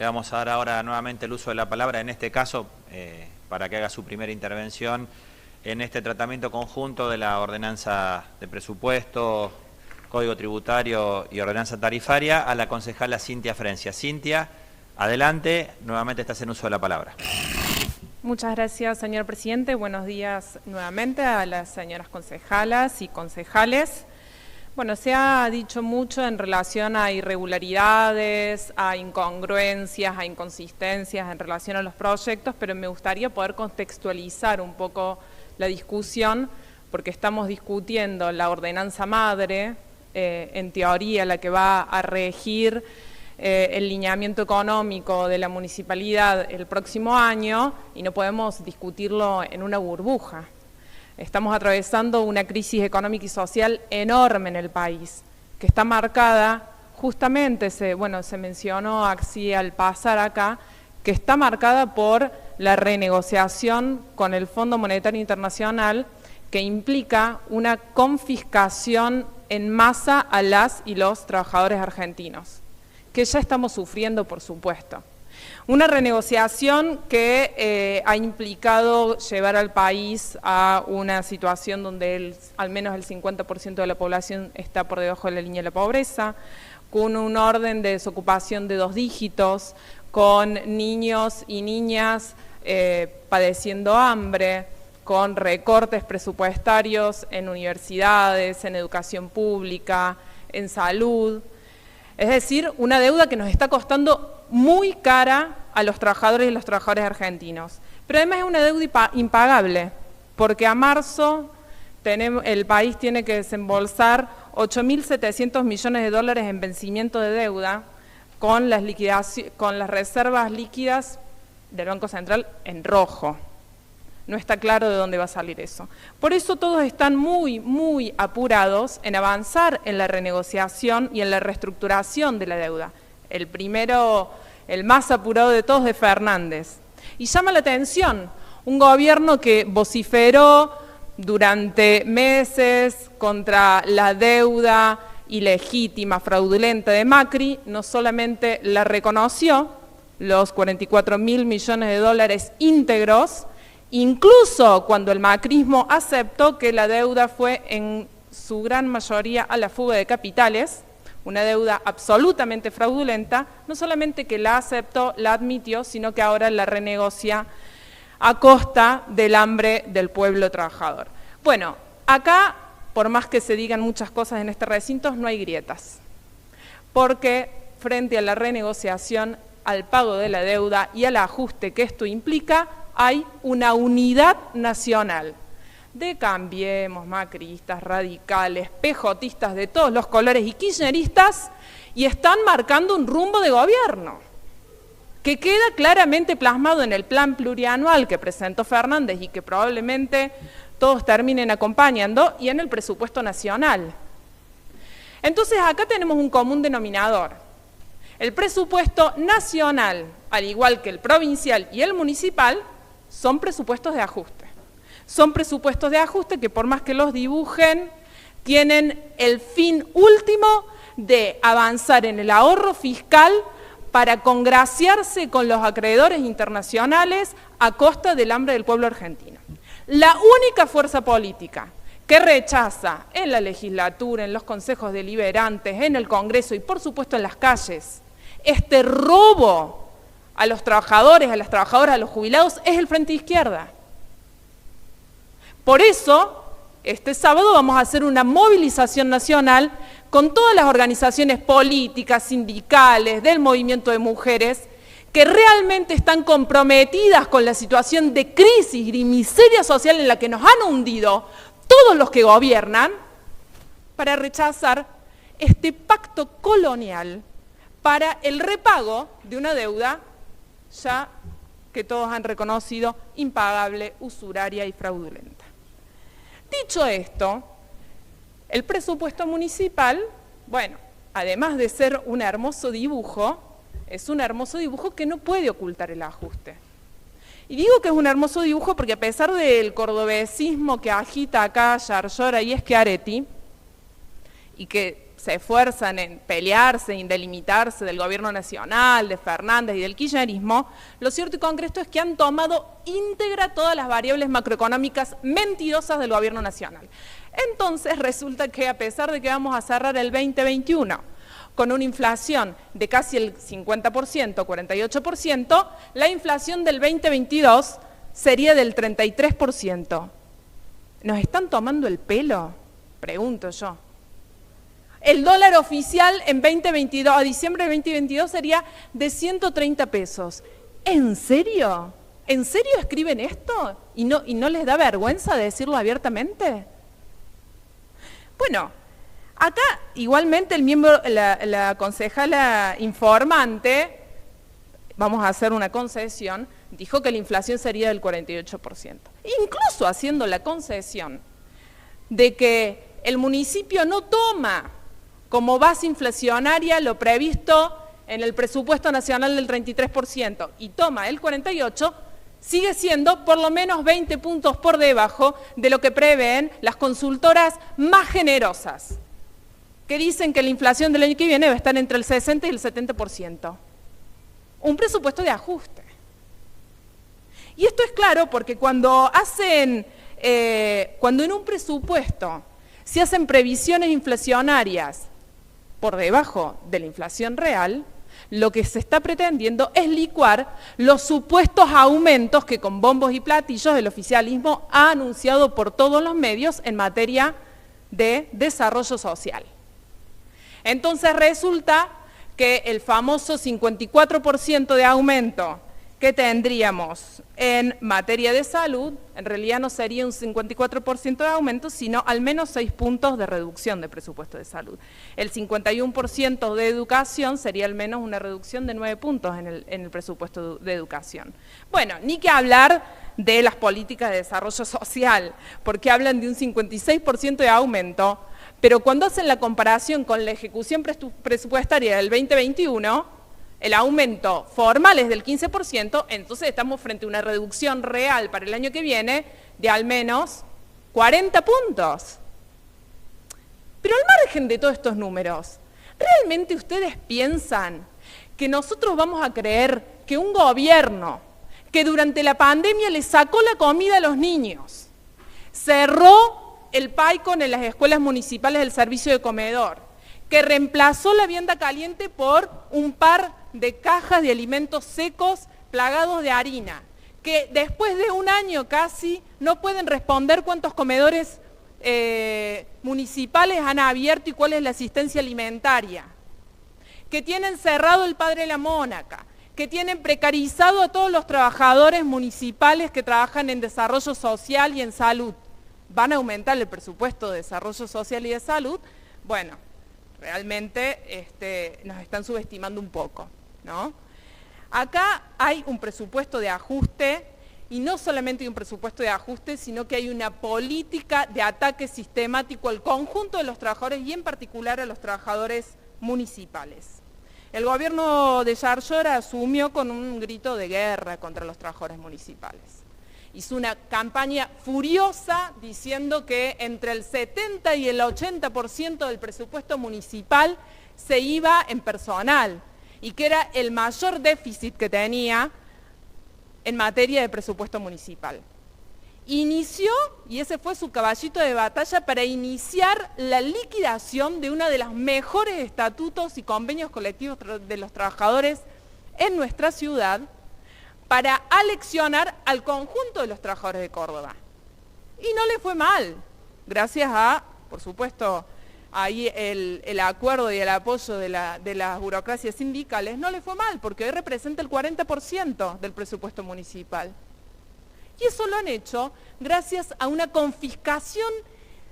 Le vamos a dar ahora nuevamente el uso de la palabra, en este caso, para que haga su primera intervención en este tratamiento conjunto de la ordenanza de presupuesto, Código Tributario y ordenanza tarifaria, a la concejala Cintia Frencia. Cintia, adelante, nuevamente estás en uso de la palabra. Muchas gracias, señor presidente. Buenos días nuevamente a las señoras concejalas y concejales. Bueno, se ha dicho mucho en relación a irregularidades, a incongruencias, a inconsistencias en relación a los proyectos, pero me gustaría poder contextualizar un poco la discusión, porque estamos discutiendo la ordenanza madre, en teoría la que va a regir el lineamiento económico de la municipalidad el próximo año, y no podemos discutirlo en una burbuja. Estamos atravesando una crisis económica y social enorme en el país, que está marcada, justamente, se mencionó así al pasar acá, que está marcada por la renegociación con el Fondo Monetario Internacional, que implica una confiscación en masa a las y los trabajadores argentinos, que ya estamos sufriendo, por supuesto. Una renegociación que ha implicado llevar al país a una situación donde al menos el 50% de la población está por debajo de la línea de la pobreza, con un orden de desocupación de 2 dígitos, con niños y niñas padeciendo hambre, con recortes presupuestarios en universidades, en educación pública, en salud. Es decir, una deuda que nos está costando muy cara a los trabajadores y los trabajadores argentinos. Pero además es una deuda impagable, porque a marzo el país tiene que desembolsar 8.700 millones de dólares en vencimiento de deuda con las reservas líquidas del Banco Central en rojo. No está claro de dónde va a salir eso. Por eso todos están muy apurados en avanzar en la renegociación y en la reestructuración de la deuda. El primero, el más apurado de todos, de Fernández. Y llama la atención, un gobierno que vociferó durante meses contra la deuda ilegítima, fraudulenta de Macri, no solamente la reconoció, los 44.000 millones de dólares íntegros, incluso cuando el macrismo aceptó que la deuda fue en su gran mayoría a la fuga de capitales, una deuda absolutamente fraudulenta, no solamente que la aceptó, la admitió, sino que ahora la renegocia a costa del hambre del pueblo trabajador. Bueno, acá, por más que se digan muchas cosas en este recinto, no hay grietas, porque frente a la renegociación, al pago de la deuda y al ajuste que esto implica, hay una unidad nacional de Cambiemos, macristas, radicales, pejotistas de todos los colores y kirchneristas, y están marcando un rumbo de gobierno que queda claramente plasmado en el plan plurianual que presentó Fernández y que probablemente todos terminen acompañando, y en el presupuesto nacional. Entonces acá tenemos un común denominador. El presupuesto nacional, al igual que el provincial y el municipal, son presupuestos de ajuste. Son presupuestos de ajuste que, por más que los dibujen, tienen el fin último de avanzar en el ahorro fiscal para congraciarse con los acreedores internacionales a costa del hambre del pueblo argentino. La única fuerza política que rechaza en la legislatura, en los consejos deliberantes, en el Congreso y por supuesto en las calles, este robo a los trabajadores, a las trabajadoras, a los jubilados, es el Frente Izquierda. Por eso, este sábado vamos a hacer una movilización nacional con todas las organizaciones políticas, sindicales, del movimiento de mujeres, que realmente están comprometidas con la situación de crisis y miseria social en la que nos han hundido todos los que gobiernan, para rechazar este pacto colonial para el repago de una deuda ya que todos han reconocido impagable, usuraria y fraudulenta. Dicho esto, el presupuesto municipal, bueno, además de ser un hermoso dibujo, es un hermoso dibujo que no puede ocultar el ajuste. Y digo que es un hermoso dibujo porque a pesar del cordobesismo que agita acá Yarlora y Schiaretti, y que se esfuerzan en pelearse, en delimitarse del gobierno nacional, de Fernández y del kirchnerismo, lo cierto y concreto es que han tomado íntegra todas las variables macroeconómicas mentirosas del gobierno nacional. Entonces resulta que a pesar de que vamos a cerrar el 2021 con una inflación de casi el 50%, 48%, la inflación del 2022 sería del 33%. ¿Nos están tomando el pelo? Pregunto yo. El dólar oficial en 2022, a diciembre de 2022 sería de 130 pesos. ¿En serio? ¿En serio escriben esto? ¿Y no les da vergüenza decirlo abiertamente? Bueno, acá igualmente el miembro, la concejala informante, vamos a hacer una concesión, dijo que la inflación sería del 48%. Incluso haciendo la concesión de que el municipio no toma como base inflacionaria lo previsto en el presupuesto nacional del 33% y toma el 48%, sigue siendo por lo menos 20 puntos por debajo de lo que prevén las consultoras más generosas, que dicen que la inflación del año que viene va a estar entre el 60 y el 70%. Un presupuesto de ajuste. Y esto es claro porque cuando en un presupuesto se hacen previsiones inflacionarias por debajo de la inflación real, lo que se está pretendiendo es licuar los supuestos aumentos que con bombos y platillos el oficialismo ha anunciado por todos los medios en materia de desarrollo social. Entonces resulta que el famoso 54% de aumento que tendríamos en materia de salud, en realidad no sería un 54% de aumento, sino al menos 6 puntos de reducción de presupuesto de salud. El 51% de educación sería al menos una reducción de 9 puntos en el presupuesto de educación. Bueno, ni que hablar de las políticas de desarrollo social, porque hablan de un 56% de aumento, pero cuando hacen la comparación con la ejecución presupuestaria del 2021, el aumento formal es del 15%, entonces estamos frente a una reducción real para el año que viene de al menos 40 puntos. Pero al margen de todos estos números, ¿realmente ustedes piensan que nosotros vamos a creer que un gobierno que durante la pandemia le sacó la comida a los niños, cerró el PAICON en las escuelas municipales del servicio de comedor, que reemplazó la vianda caliente por un par de cajas de alimentos secos plagados de harina, que después de un año casi no pueden responder cuántos comedores municipales han abierto y cuál es la asistencia alimentaria, que tienen cerrado el Padre La Mónaca, que tienen precarizado a todos los trabajadores municipales que trabajan en desarrollo social y en salud. ¿Van a aumentar el presupuesto de desarrollo social y de salud? Bueno, realmente nos están subestimando un poco, ¿no? Acá hay un presupuesto de ajuste, y no solamente hay un presupuesto de ajuste, sino que hay una política de ataque sistemático al conjunto de los trabajadores y en particular a los trabajadores municipales. El gobierno de Yarlora asumió con un grito de guerra contra los trabajadores municipales. Hizo una campaña furiosa diciendo que entre el 70 y el 80% del presupuesto municipal se iba en personal y que era el mayor déficit que tenía en materia de presupuesto municipal. Inició, y ese fue su caballito de batalla, para iniciar la liquidación de uno de los mejores estatutos y convenios colectivos de los trabajadores en nuestra ciudad, para aleccionar al conjunto de los trabajadores de Córdoba. Y no le fue mal, gracias a, por supuesto, ahí el acuerdo y el apoyo de las burocracias sindicales, no le fue mal, porque hoy representa el 40% del presupuesto municipal. Y eso lo han hecho gracias a una confiscación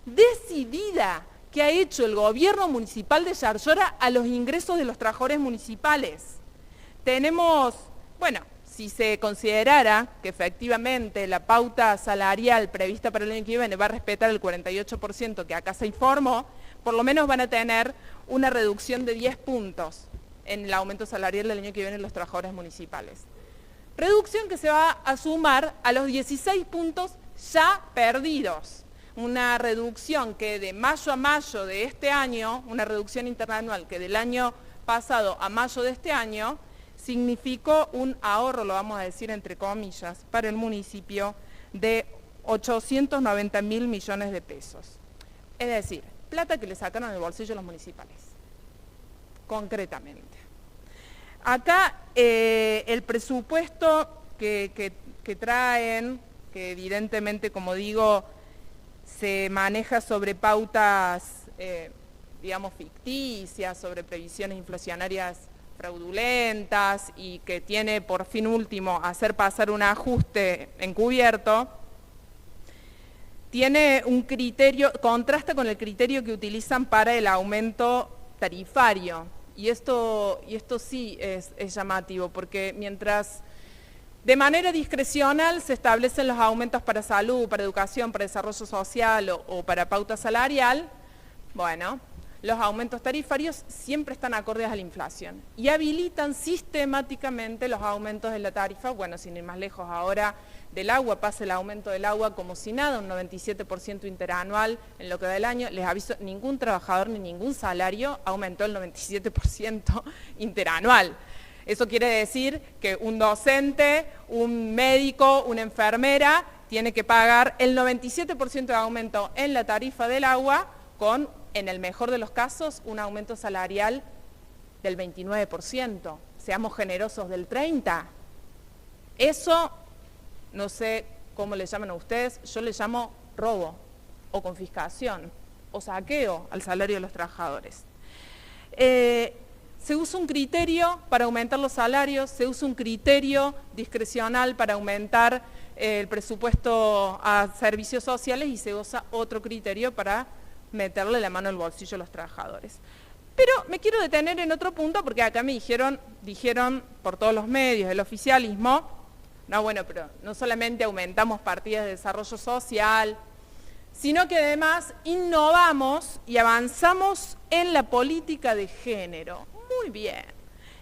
decidida que ha hecho el gobierno municipal de Yarlora a los ingresos de los trabajadores municipales. Tenemos, bueno, si se considerara que efectivamente la pauta salarial prevista para el año que viene va a respetar el 48% que acá se informó, por lo menos van a tener una reducción de 10 puntos en el aumento salarial del año que viene en los trabajadores municipales. Reducción que se va a sumar a los 16 puntos ya perdidos. una reducción que de mayo a mayo de este año, una reducción interanual que del año pasado a mayo de este año, significó un ahorro, lo vamos a decir entre comillas, para el municipio de 890.000 millones de pesos. Es decir, plata que le sacaron del bolsillo los municipales, concretamente. Acá el presupuesto que traen, que evidentemente, como digo, se maneja sobre pautas, digamos, ficticias, sobre previsiones inflacionarias fraudulentas y que tiene por fin último hacer pasar un ajuste encubierto, tiene un criterio, contrasta con el criterio que utilizan para el aumento tarifario. Y esto sí es llamativo, porque mientras de manera discrecional se establecen los aumentos para salud, para educación, para desarrollo social o para pauta salarial, bueno, los aumentos tarifarios siempre están acordes a la inflación y habilitan sistemáticamente los aumentos de la tarifa. Bueno, sin ir más lejos, ahora del agua pasa el aumento del agua como si nada, un 97% interanual en lo que da el año. Les aviso, ningún trabajador ni ningún salario aumentó el 97% interanual. Eso quiere decir que un docente, un médico, una enfermera tiene que pagar el 97% de aumento en la tarifa del agua con, en el mejor de los casos, un aumento salarial del 29%. Seamos generosos, del 30%. Eso, no sé cómo le llaman a ustedes, yo le llamo robo o confiscación o saqueo al salario de los trabajadores. Se usa un criterio para aumentar los salarios, se usa un criterio discrecional para aumentar el presupuesto a servicios sociales y se usa otro criterio para meterle la mano al bolsillo a los trabajadores. Pero me quiero detener en otro punto porque acá me dijeron por todos los medios, el oficialismo, no, bueno, pero no solamente aumentamos partidas de desarrollo social, sino que además innovamos y avanzamos en la política de género. Muy bien.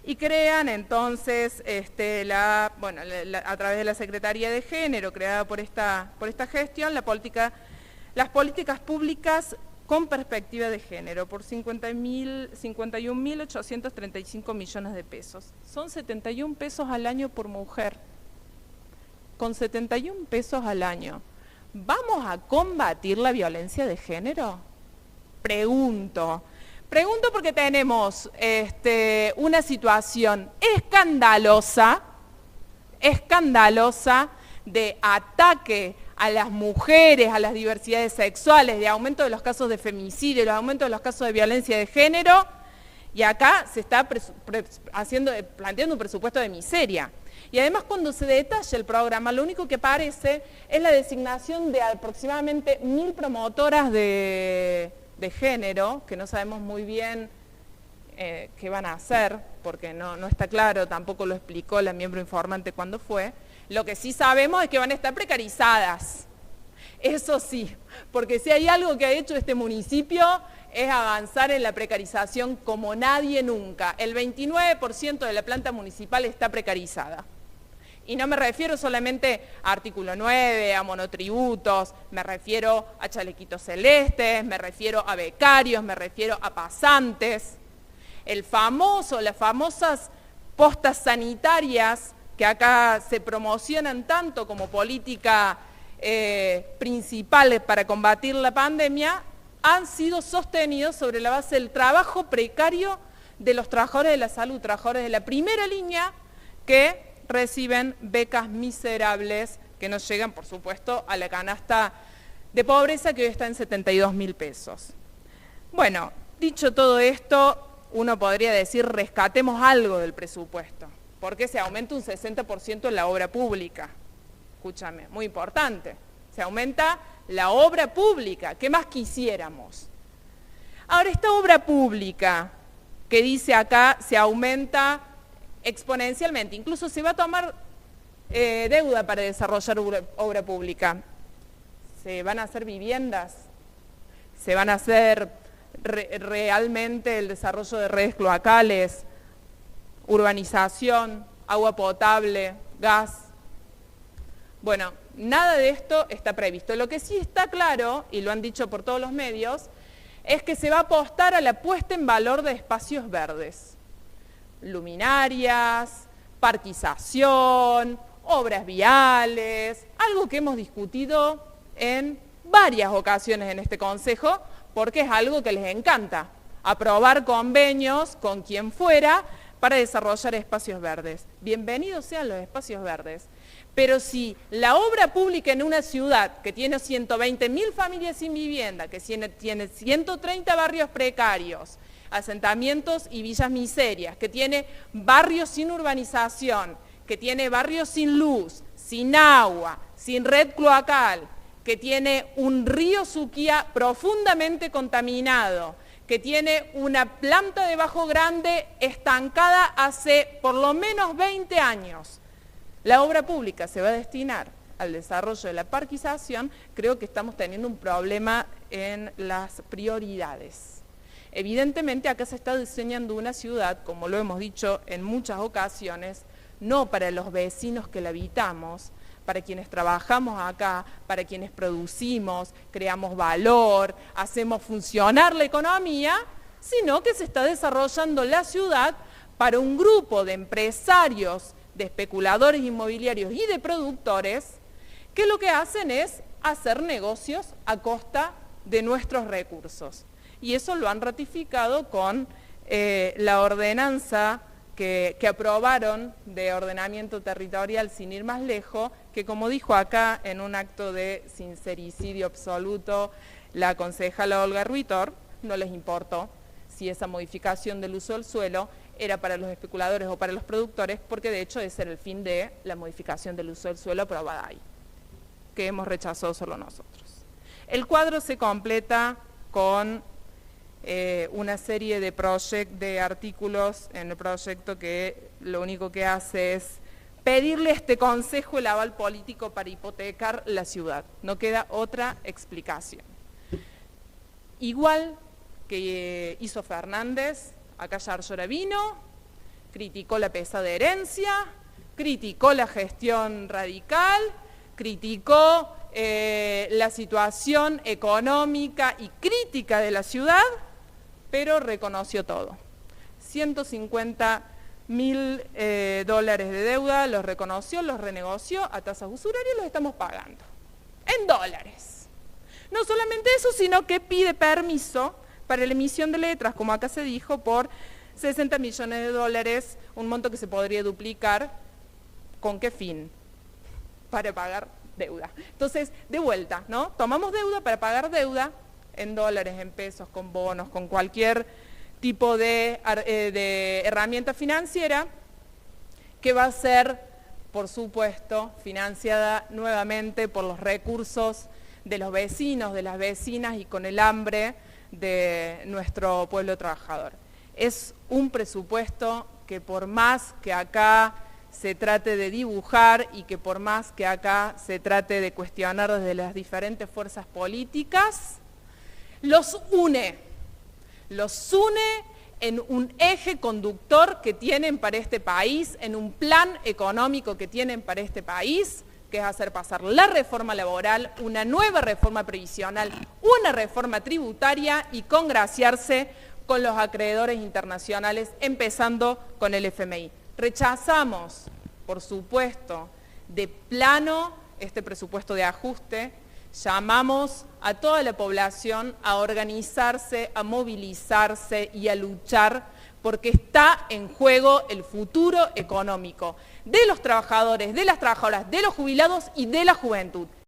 Y crean entonces, a través de la Secretaría de Género, creada por esta gestión, las políticas públicas con perspectiva de género, por 51.835 millones de pesos. Son 71 pesos al año por mujer. Con 71 pesos al año, ¿vamos a combatir la violencia de género? Pregunto porque tenemos una situación escandalosa de ataque a las mujeres, a las diversidades sexuales, de aumento de los casos de femicidio, de aumento de los casos de violencia de género, y acá se está planteando un presupuesto de miseria. Y además cuando se detalla el programa, lo único que aparece es la designación de aproximadamente 1.000 promotoras de género, que no sabemos muy bien qué van a hacer, porque no está claro, tampoco lo explicó la miembro informante cuándo fue. Lo que sí sabemos es que van a estar precarizadas. Eso sí, porque si hay algo que ha hecho este municipio es avanzar en la precarización como nadie nunca. El 29% de la planta municipal está precarizada. Y no me refiero solamente a artículo 9, a monotributos, me refiero a chalequitos celestes, me refiero a becarios, me refiero a pasantes. Las famosas postas sanitarias que acá se promocionan tanto como política principal para combatir la pandemia, han sido sostenidos sobre la base del trabajo precario de los trabajadores de la salud, trabajadores de la primera línea que reciben becas miserables que no llegan, por supuesto, a la canasta de pobreza que hoy está en 72.000 pesos. Bueno, dicho todo esto, uno podría decir rescatemos algo del presupuesto, porque se aumenta un 60% en la obra pública. Escúchame, muy importante, se aumenta la obra pública, ¿qué más quisiéramos? Ahora, esta obra pública que dice acá se aumenta exponencialmente, incluso se va a tomar deuda para desarrollar obra pública. Se van a hacer viviendas, se van a hacer realmente el desarrollo de redes cloacales, urbanización, agua potable, gas. Bueno, nada de esto está previsto. Lo que sí está claro, y lo han dicho por todos los medios, es que se va a apostar a la puesta en valor de espacios verdes. Luminarias, parquización, obras viales, algo que hemos discutido en varias ocasiones en este Consejo, porque es algo que les encanta, aprobar convenios con quien fuera para desarrollar espacios verdes. Bienvenidos sean los espacios verdes, pero si la obra pública en una ciudad que tiene 120.000 familias sin vivienda, que tiene 130 barrios precarios, asentamientos y villas miserias, que tiene barrios sin urbanización, que tiene barrios sin luz, sin agua, sin red cloacal, que tiene un río Suquía profundamente contaminado, que tiene una planta de Bajo Grande estancada hace por lo menos 20 años, la obra pública se va a destinar al desarrollo de la parquización, creo que estamos teniendo un problema en las prioridades. Evidentemente acá se está diseñando una ciudad, como lo hemos dicho en muchas ocasiones, no para los vecinos que la habitamos, para quienes trabajamos acá, para quienes producimos, creamos valor, hacemos funcionar la economía, sino que se está desarrollando la ciudad para un grupo de empresarios, de especuladores inmobiliarios y de productores, que lo que hacen es hacer negocios a costa de nuestros recursos. Y eso lo han ratificado con la ordenanza que aprobaron de ordenamiento territorial, sin ir más lejos, que como dijo acá en un acto de sincericidio absoluto la concejala Olga Ruitor, no les importó si esa modificación del uso del suelo era para los especuladores o para los productores, porque de hecho ese era el fin de la modificación del uso del suelo aprobada ahí, que hemos rechazado solo nosotros. El cuadro se completa con una serie de artículos en el proyecto que lo único que hace es pedirle a este Consejo el aval político para hipotecar la ciudad. No queda otra explicación. Igual que hizo Fernández, acá Yarlora vino, criticó la pesada herencia, criticó la gestión radical, criticó la situación económica y crítica de la ciudad, pero reconoció todo. 150.000 dólares de deuda, los reconoció, los renegoció a tasas usurarias y los estamos pagando. En dólares. No solamente eso, sino que pide permiso para la emisión de letras, como acá se dijo, por 60 millones de dólares, un monto que se podría duplicar. ¿Con qué fin? Para pagar deuda. Entonces, de vuelta, ¿no? Tomamos deuda para pagar deuda en dólares, en pesos, con bonos, con cualquier tipo de herramienta financiera que va a ser, por supuesto, financiada nuevamente por los recursos de los vecinos, de las vecinas y con el hambre de nuestro pueblo trabajador. Es un presupuesto que por más que acá se trate de dibujar y que por más que acá se trate de cuestionar desde las diferentes fuerzas políticas, los une en un eje conductor que tienen para este país, en un plan económico que tienen para este país, que es hacer pasar la reforma laboral, una nueva reforma previsional, una reforma tributaria y congraciarse con los acreedores internacionales, empezando con el FMI. Rechazamos, por supuesto, de plano este presupuesto de ajuste. Llamamos a toda la población a organizarse, a movilizarse y a luchar porque está en juego el futuro económico de los trabajadores, de las trabajadoras, de los jubilados y de la juventud.